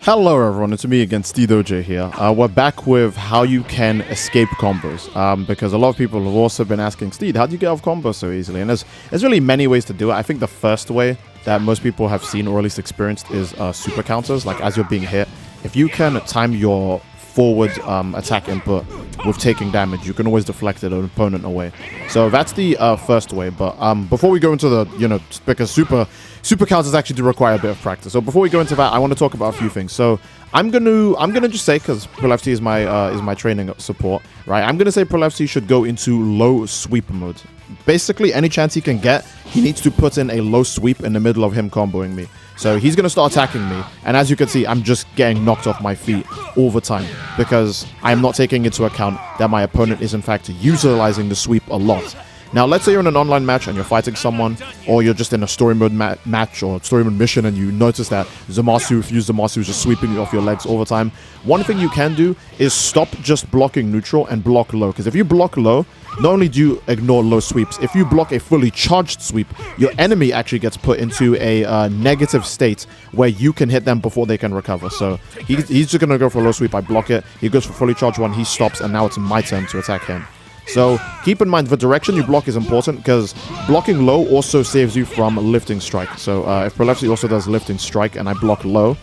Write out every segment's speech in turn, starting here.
Hello everyone, it's me again, Steedoj here. We're back with how you can escape combos, because a lot of people have also been asking, Steed, how do you get off combos so easily? And there's really many ways to do it. I think the first way that most people have seen or at least experienced is super counters, like as you're being hit. If you can time your forward attack input with taking damage, you can always deflect an opponent away. So that's the first way. But before we go into the, because super counters actually do require a bit of practice. So before we go into that, I want to talk about a few things. So I'm gonna just say, because ProLFC is my training support, right? I'm gonna say ProLFC should go into low sweep mode. Basically, any chance he can get, he needs to put in a low sweep in the middle of him comboing me. So he's going to start attacking me, and as you can see, I'm just getting knocked off my feet all the time because I'm not taking into account that my opponent is in fact utilizing the sweep a lot. Now, let's say you're in an online match and you're fighting someone, or you're just in a story mode match or story mode mission, and you notice that Zamasu, if you use Zamasu, is just sweeping you off your legs all the time. One thing you can do is stop just blocking neutral and block low, because if you block low, not only do you ignore low sweeps, if you block a fully charged sweep, your enemy actually gets put into a negative state where you can hit them before they can recover. So he's just going to go for a low sweep. I block it. He goes for fully charged one. He stops, and now it's my turn to attack him. So keep in mind, the direction you block is important, because blocking low also saves you from lifting strike. So if ProLFC also does lifting strike and I block low,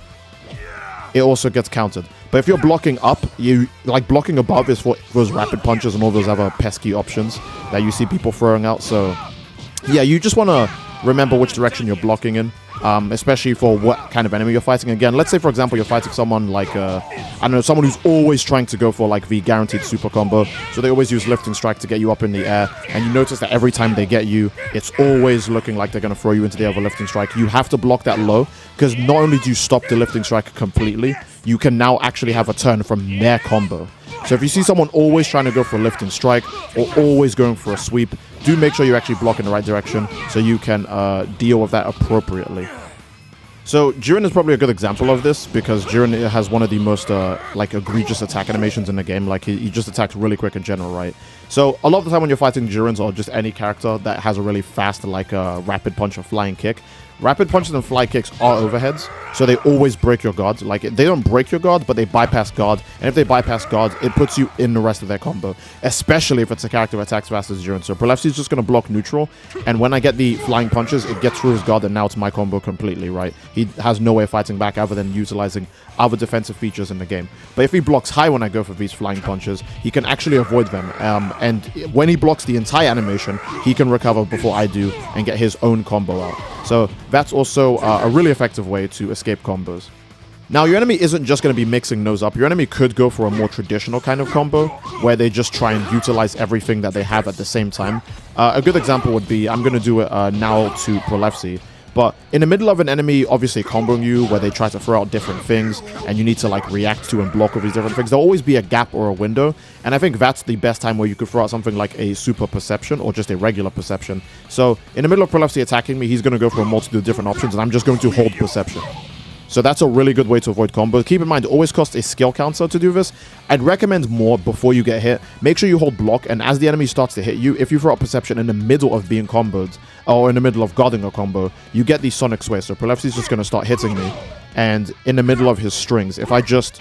it also gets countered. But if you're blocking up, blocking above is for those rapid punches and all those other pesky options that you see people throwing out. So yeah, you just want to remember which direction you're blocking in, especially for what kind of enemy you're fighting. Again, let's say, for example, you're fighting someone like, I don't know, someone who's always trying to go for like the guaranteed super combo. So they always use lifting strike to get you up in the air. And you notice that every time they get you, it's always looking like they're going to throw you into the air with a lifting strike. You have to block that low, because not only do you stop the lifting strike completely, you can now actually have a turn from their combo. So if you see someone always trying to go for a lifting strike or always going for a sweep, do make sure you actually block in the right direction so you can deal with that appropriately. So Jiren is probably a good example of this, because Jiren has one of the most egregious attack animations in the game. Like he just attacks really quick in general, right? So a lot of the time when you're fighting Jirens or just any character that has a really fast rapid punch or flying kick, rapid punches and fly kicks are overheads, so they always break your guard. Like, they don't break your guard, but they bypass guard. And if they bypass guard, it puts you in the rest of their combo, especially if it's a character that attacks fast as Jiren. So ProLFC is just going to block neutral, and when I get the flying punches, it gets through his guard, and now it's my combo completely, right? He has no way of fighting back other than utilizing other defensive features in the game. But if he blocks high when I go for these flying punches, he can actually avoid them. And when he blocks the entire animation, he can recover before I do and get his own combo out. So that's also a really effective way to escape combos. Now, your enemy isn't just going to be mixing those up. Your enemy could go for a more traditional kind of combo, where they just try and utilize everything that they have at the same time. A good example would be, I'm going to do it now to ProLFC. But in the middle of an enemy obviously comboing you, where they try to throw out different things and you need to react to and block all these different things, there'll always be a gap or a window. And I think that's the best time where you could throw out something like a super perception or just a regular perception. So in the middle of ProLFC attacking me, he's going to go for a multitude of different options, and I'm just going to hold perception. So that's a really good way to avoid combos. Keep in mind, it always costs a skill counter to do this. I'd recommend more before you get hit. Make sure you hold block, and as the enemy starts to hit you, if you throw out perception in the middle of being comboed, or in the middle of guarding a combo, you get the sonic sway. So ProLFC is just going to start hitting me, and in the middle of his strings, if I just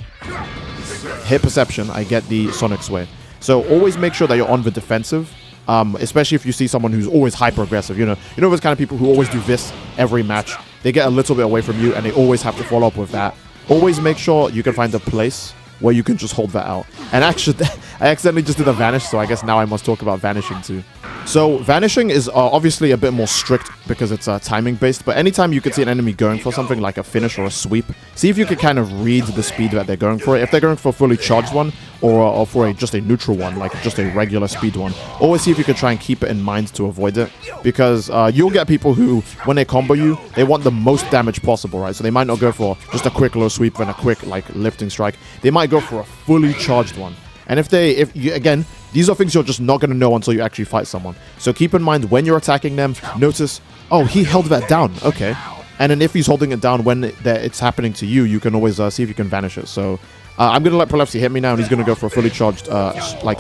hit perception, I get the sonic sway. So always make sure that you're on the defensive. Especially if you see someone who's always hyper aggressive, you know those kind of people who always do this every match. They get a little bit away from you, and they always have to follow up with that. Always make sure you can find a place where you can just hold that out. And actually, I accidentally just did a vanish, so I guess now I must talk about vanishing too. So vanishing is obviously a bit more strict because it's timing based, but anytime you can see an enemy going for something like a finish or a sweep, see if you can kind of read the speed that they're going for. If they're going for a fully charged one, or for just a neutral one, like just a regular speed one, always see if you can try and keep it in mind to avoid it, because you'll get people who, when they combo you, they want the most damage possible, right? So they might not go for just a quick low sweep and a quick lifting strike. They might go for a fully charged one. And again, these are things you're just not going to know until you actually fight someone. So keep in mind, when you're attacking them, notice, oh, he held that down. Okay. And then if he's holding it down when it's happening to you, you can always see if you can vanish it. So I'm going to let ProLFC hit me now, and he's going to go for a fully charged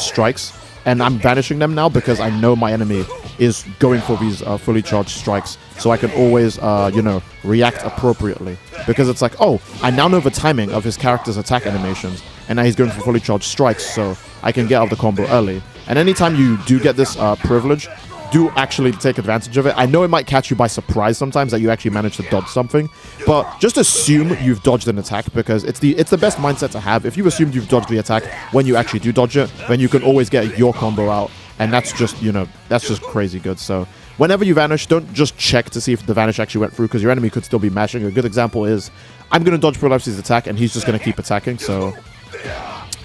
strikes. and I'm vanishing them now because I know my enemy is going for these fully charged strikes, so I can always, you know, react appropriately. Because it's like, oh, I now know the timing of his character's attack animations, and now he's going for fully charged strikes, so I can get out of the combo early. And anytime you do get this privilege, do actually take advantage of it. I know it might catch you by surprise sometimes that you actually manage to dodge something, but just assume you've dodged an attack, because it's the best mindset to have. If you assumed you've dodged the attack when you actually do dodge it, then you can always get your combo out, and that's just, you know, that's just crazy good. So whenever you vanish, don't just check to see if the vanish actually went through, because your enemy could still be mashing. A good example is, I'm going to dodge Prolepsi's attack, and he's just going to keep attacking, so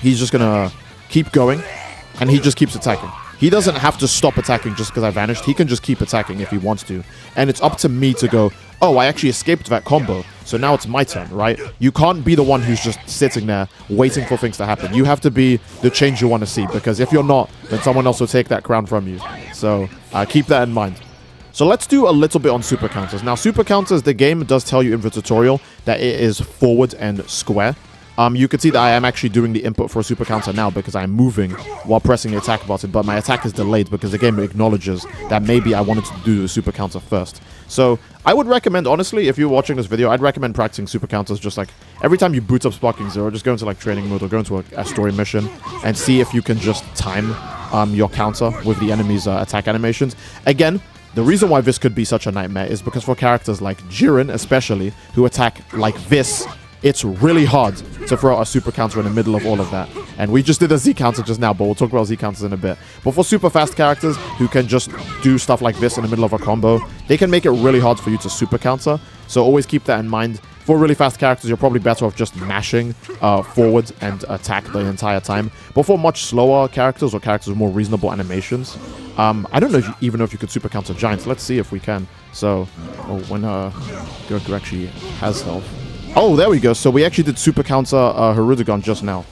he's just going to keep going, and he just keeps attacking. He doesn't have to stop attacking just because I vanished. He can just keep attacking if he wants to. And it's up to me to go, oh, I actually escaped that combo, so now it's my turn, right? You can't be the one who's just sitting there waiting for things to happen. You have to be the change you want to see, because if you're not, then someone else will take that crown from you. So keep that in mind. So let's do a little bit on super counters. Now, super counters, the game does tell you in the tutorial that it is forward and square. You can see that I am actually doing the input for a super counter now because I'm moving while pressing the attack button, but my attack is delayed because the game acknowledges that maybe I wanted to do the super counter first. So I would recommend, honestly, if you're watching this video, I'd recommend practicing super counters just like every time you boot up Sparking Zero, just go into like training mode or go into a story mission and see if you can just time your counter with the enemy's attack animations. Again, the reason why this could be such a nightmare is because for characters like Jiren, especially, who attack like this, it's really hard to throw out a super counter in the middle of all of that. And we just did a Z counter just now, but we'll talk about Z counters in a bit. But for super fast characters who can just do stuff like this in the middle of a combo, they can make it really hard for you to super counter. So always keep that in mind. For really fast characters, you're probably better off just mashing forward and attack the entire time. But for much slower characters or characters with more reasonable animations, I don't know if even know if you could super counter giants. Let's see if we can. So, when Goku actually has health. Oh, there we go. So we actually did super counter Hirudegon just now.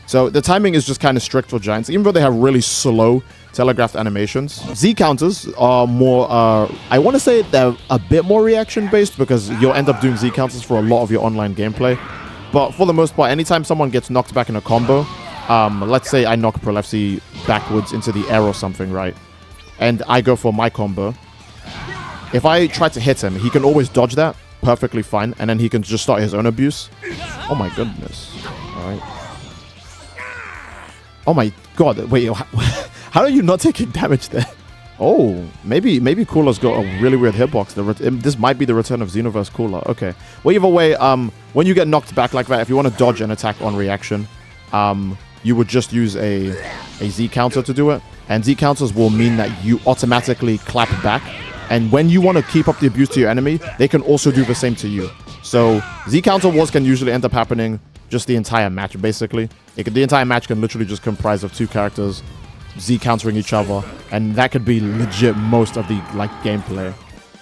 So the timing is just kind of strict for giants, even though they have really slow telegraphed animations. Z counters are more, I want to say they're a bit more reaction based because you'll end up doing Z counters for a lot of your online gameplay. But for the most part, anytime someone gets knocked back in a combo, let's say I knock Prolepsi backwards into the air or something, right? And I go for my combo. If I try to hit him, he can always dodge that perfectly fine, and then he can just start his own abuse. Oh my goodness. Alright. Oh my god, wait, how are you not taking damage there? Oh, maybe Cooler's got a really weird hitbox. This might be the return of Xenoverse Cooler. Okay. Well, either way, when you get knocked back like that, if you want to dodge an attack on reaction, you would just use a Z counter to do it. And Z counters will mean that you automatically clap back. And when you want to keep up the abuse to your enemy, they can also do the same to you. So Z counter wars can usually end up happening just the entire match, basically. The entire match can literally just comprise of two characters Z countering each other, and that could be legit most of the gameplay.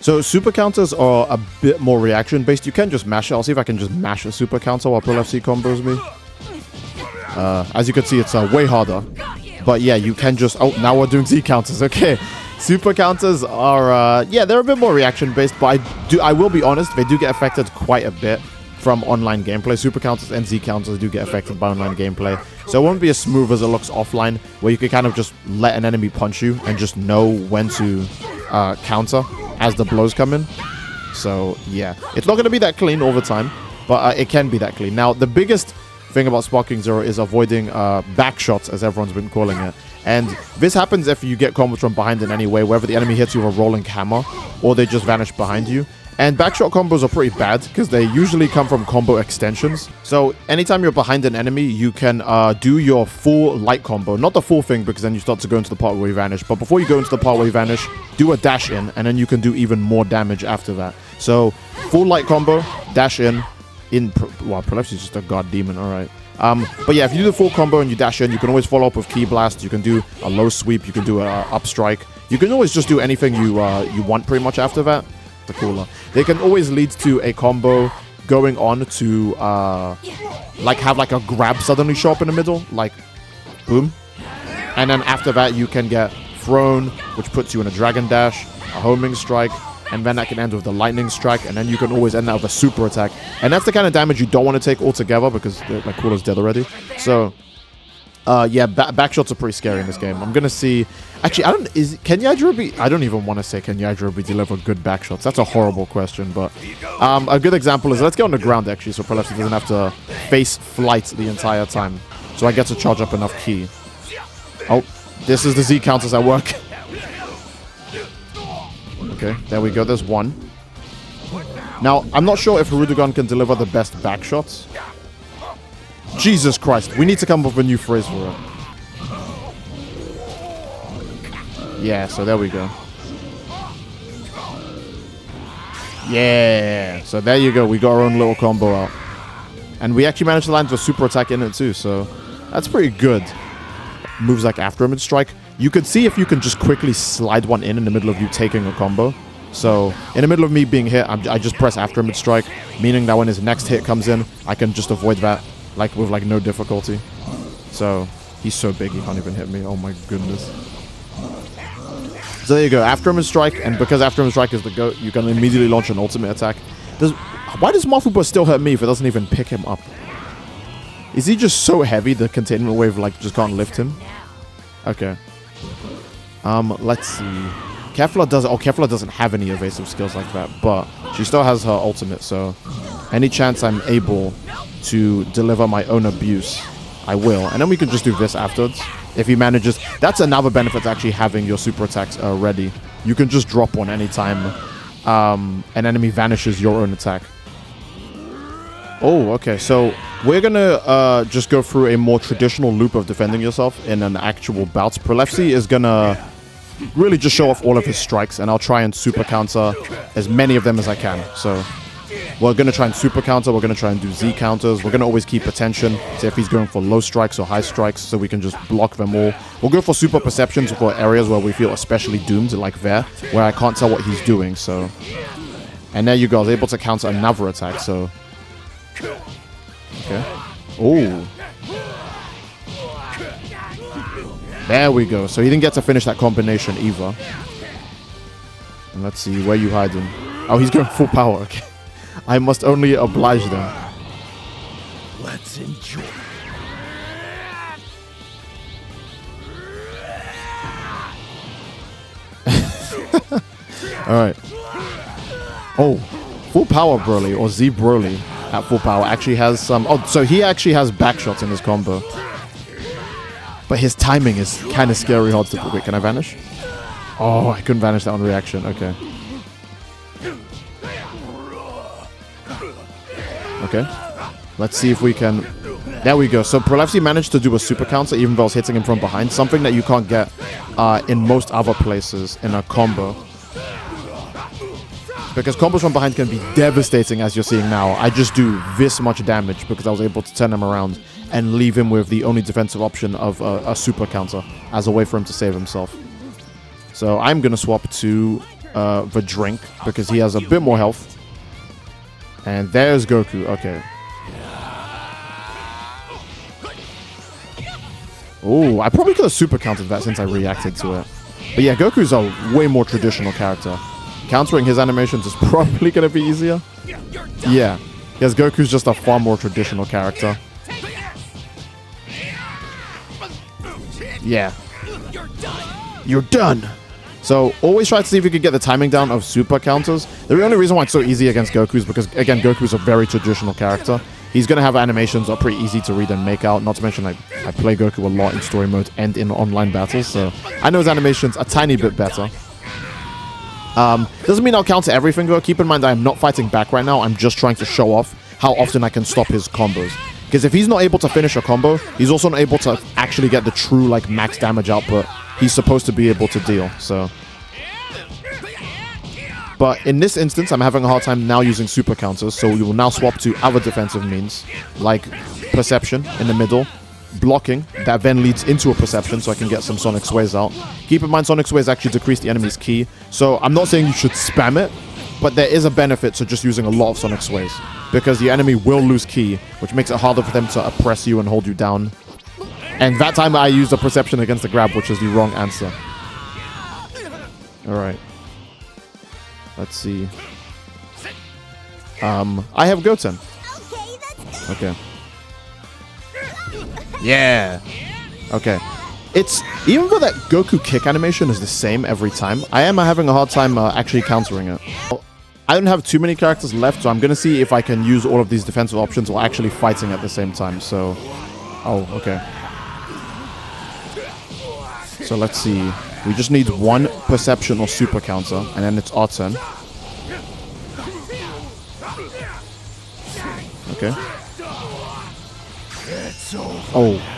So super counters are a bit more reaction based. You can just mash it. I'll see if I can just mash a super counter while Prolepsi combos me. As you can see, it's way harder. But yeah, you can just... Oh, now we're doing Z counters. Okay. Super counters are, yeah, they're a bit more reaction based, but I will be honest, they do get affected quite a bit from online gameplay. Super counters and Z counters do get affected by online gameplay. So it won't be as smooth as it looks offline, where you can kind of just let an enemy punch you and just know when to counter as the blows come in. So yeah, it's not going to be that clean all the time, but it can be that clean. Now, the biggest thing about Sparking Zero is avoiding back shots, as everyone's been calling it. And this happens if you get combos from behind in any way, whether the enemy hits you with a rolling hammer or they just vanish behind you. And backshot combos are pretty bad because they usually come from combo extensions. So anytime you're behind an enemy, you can do your full light combo. Not the full thing, because then you start to go into the part where you vanish. But before you go into the part where you vanish, do a dash in, and then you can do even more damage after that. So full light combo, dash in. Wow, Prolepsi is just a god demon, alright. But yeah, if you do the full combo and you dash in, you can always follow up with Ki Blast. You can do a low sweep. You can do a up strike. You can always just do anything you want pretty much after that. The Cooler. They can always lead to a combo going on to have like a grab suddenly show up in the middle, like boom. And then after that, you can get thrown, which puts you in a dragon dash, a homing strike, and then that can end with the lightning strike, and then you can always end that with a super attack. And that's the kind of damage you don't want to take altogether because the Cooler's dead already. So Yeah, back shots are pretty scary in this game. I'm gonna see. Actually, can Yajirobe? I don't even want to say can Yajirobe deliver good back shots. That's a horrible question, but a good example is let's get on the ground actually, so Prolefsi doesn't have to face flight the entire time. So I get to charge up enough ki. Oh, this is the Z counters at work. Okay, there we go. There's one. Now I'm not sure if Hirudegan can deliver the best back shots. Jesus Christ, we need to come up with a new phrase for it. Yeah, so there we go. Yeah, so there you go. We got our own little combo out. And we actually managed to land the super attack in it too, so that's pretty good. Moves like after a mid-strike. You could see if you can just quickly slide one in the middle of you taking a combo. So, in the middle of me being hit, I just press after a mid-strike, meaning that when his next hit comes in, I can just avoid that. Like, with, like, no difficulty. So, he's so big, he can't even hit me. Oh, my goodness. So, there you go. After him strike, and because after him strike is the GOAT, you can immediately launch an ultimate attack. Why does Mafuba still hurt me if it doesn't even pick him up? Is he just so heavy the containment wave, like, just can't lift him? Okay. Let's see. Kefla doesn't have any evasive skills like that, but she still has her ultimate, so any chance I'm able to deliver my own abuse, I will. And then we can just do this afterwards. If he manages... That's another benefit to actually having your super attacks ready. You can just drop one anytime an enemy vanishes your own attack. Oh, okay. So we're going to just go through a more traditional loop of defending yourself in an actual bout. Prolefsi is going to really just show off all of his strikes, and I'll try and super counter as many of them as I can. So we're going to try and super counter, we're going to try and do Z counters, we're going to always keep attention, see if he's going for low strikes or high strikes, so we can just block them all. We'll go for super perceptions for areas where we feel especially doomed, like there, where I can't tell what he's doing, so... And there you go, I was able to counter another attack, so... Okay. Oh. There we go, so he didn't get to finish that combination either. And let's see, where you hiding? Oh, he's going full power, okay. I must only oblige them. Let's enjoy. Alright. Oh, full power Broly, or Z Broly at full power actually has some... Oh, so he actually has back shots in his combo. But his timing is kind of scary hard to... Wait, can I vanish? Oh, I couldn't vanish that on reaction. Okay. Okay. Let's see if we can... There we go. So Prolefsi managed to do a super counter even though I was hitting him from behind. Something that you can't get in most other places in a combo. Because combos from behind can be devastating, as you're seeing now. I just do this much damage because I was able to turn him around and leave him with the only defensive option of a super counter as a way for him to save himself. So I'm going to swap to the drink because he has a bit more health. And there's Goku. Okay. Oh, I probably could have super countered that since I reacted to it. But yeah, Goku's a way more traditional character. Countering his animations is probably going to be easier. Yeah. Because Goku's just a far more traditional character. Yeah. You're done. So, always try to see if you can get the timing down of super counters. The only reason why it's so easy against Goku is because, again, Goku's a very traditional character. He's going to have animations that are pretty easy to read and make out. Not to mention, I play Goku a lot in story mode and in online battles, so I know his animations a tiny bit better. Doesn't mean I'll counter everything, though. Keep in mind I am not fighting back right now. I'm just trying to show off how often I can stop his combos. Because if he's not able to finish a combo, he's also not able to actually get the true, like, max damage output he's supposed to be able to deal, so... But in this instance, I'm having a hard time now using super counters, so we will now swap to other defensive means, like perception in the middle, blocking, that then leads into a perception, so I can get some Sonic Sways out. Keep in mind, Sonic Sways actually decrease the enemy's ki, so I'm not saying you should spam it, but there is a benefit to just using a lot of Sonic Sways, because the enemy will lose ki, which makes it harder for them to oppress you and hold you down. And that time I used a perception against the grab, which is the wrong answer. Alright. Let's see. I have Goten. Okay. Yeah. Okay. It's, even though that Goku kick animation is the same every time, I am having a hard time actually countering it. I don't have too many characters left, so I'm going to see if I can use all of these defensive options while actually fighting at the same time, so... Oh, okay. So let's see. We just need one perception or super counter, and then it's our turn. Okay. Oh.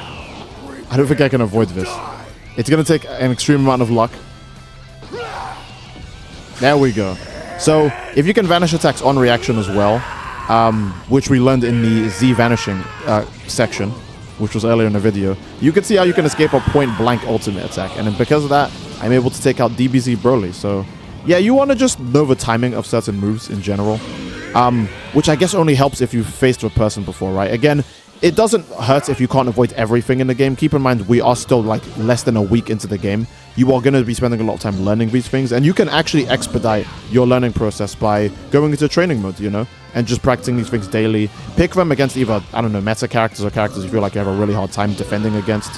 I don't think I can avoid this. It's going to take an extreme amount of luck. There we go. So, if you can vanish attacks on reaction as well, which we learned in the Z vanishing section, which was earlier in the video, you can see how you can escape a point-blank ultimate attack. And then because of that, I'm able to take out DBZ Broly. So, yeah, you want to just know the timing of certain moves in general, which I guess only helps if you've faced a person before, right? Again, it doesn't hurt if you can't avoid everything in the game. Keep in mind, we are still like less than a week into the game. You are going to be spending a lot of time learning these things, and you can actually expedite your learning process by going into training mode, you know, and just practicing these things daily. Pick them against either, I don't know, meta characters or characters you feel like you have a really hard time defending against.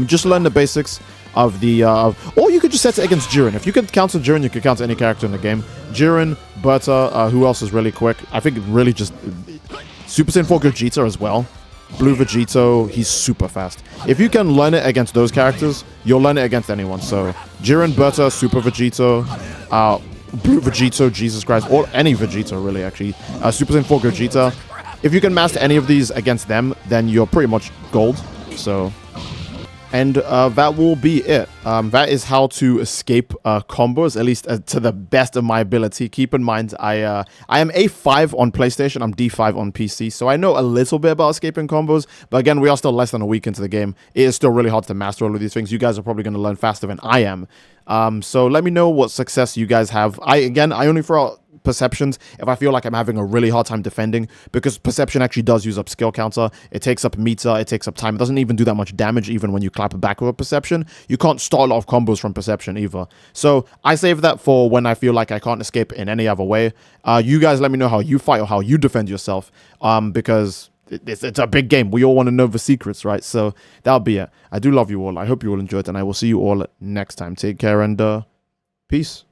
Just learn the basics of the, or you could just set it against Jiren. If you can counter Jiren, you can counter any character in the game. Jiren, Berta, who else is really quick? I think really just Super Saiyan 4 Gogeta as well. Blue Vegito, he's super fast. If you can learn it against those characters, you'll learn it against anyone. So, Jiren, Berta, Super Vegito, Blue Vegito, Jesus Christ, or any Vegito, really, actually. Super Saiyan 4 Gogeta. If you can master any of these against them, then you're pretty much gold. So... And that will be it. That is how to escape combos, at least to the best of my ability. Keep in mind, I am A5 on PlayStation, I'm D5 on PC, so I know a little bit about escaping combos, but again, we are still less than a week into the game. It is still really hard to master all of these things. You guys are probably going to learn faster than I am. So let me know what success you guys have. I only throw out perceptions if I feel like I'm having a really hard time defending, because perception actually does use up skill counter. It takes up meter, it takes up time. It doesn't even do that much damage even when you clap it back with a perception. You can't start a lot of combos from perception either. So I save that for when I feel like I can't escape in any other way. You guys let me know how you fight or how you defend yourself, because it's a big game. We all want to know the secrets, right? So that'll be it. I do love you all. I hope you all enjoyed, and I will see you all next time. Take care and peace.